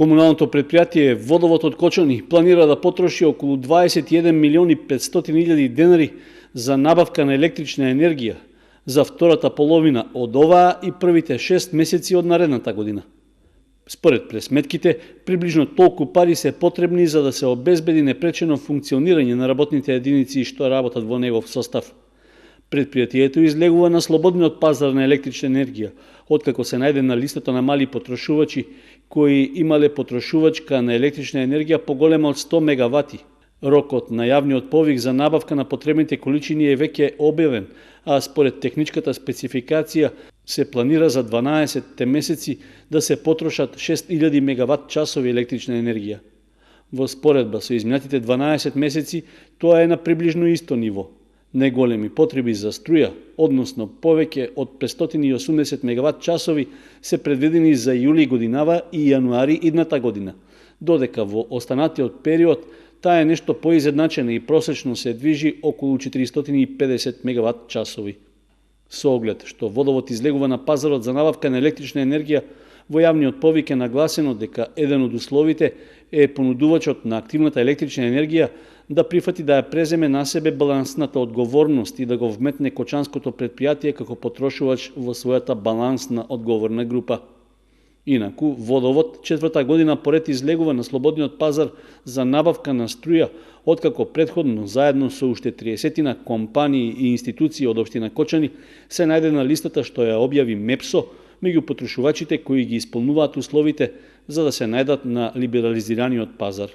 Комуналното предпријатие Водовод од Кочани планира да потроши околу 21 милиони 500 илјади денари за набавка на електрична енергија за втората половина од оваа и првите 6 месеци од наредната година. Според пресметките, приближно толку пари се потребни за да се обезбеди непречено функционирање на работните единици што работат во негов состав. Предпријатието излегува на слободниот пазар на електрична енергија, откако се најде на листата на мали потрошувачи кои имале потрошувачка на електрична енергија поголема од 100 мегавати. Рокот на јавниот повик за набавка на потребните количини е веќе објавен, а според техничката спецификација се планира за 12 месеци да се потрошат 6000 мегават часови електрична енергија. Во споредба со изминатите 12 месеци, тоа е на приближно исто ниво. Неголеми потреби за струја, односно повеќе од 580 мегават часови, се предвидени за јули годинава и јануари идната година, додека во останатиот период таа е нешто поизедначена и просечно се движи околу 450 мегават часови. Со оглед што Водовод излегува на пазарот за набавка на електрична енергија, во јавниот повик е нагласено дека еден од условите е понудувачот на активната електрична енергија да прифати да ја преземе на себе балансната одговорност и да го вметне Кочанското предпријатие како потрошувач во својата балансна одговорна група. Инаку, Водовод четврта година поред излегува на слободниот пазар за набавка на струја, откако претходно заедно со уште 30 компании и институции од општина Кочани се најде на листата што ја објави МЕПСО меѓу потрошувачите кои ги исполнуваат условите за да се најдат на либерализираниот пазар.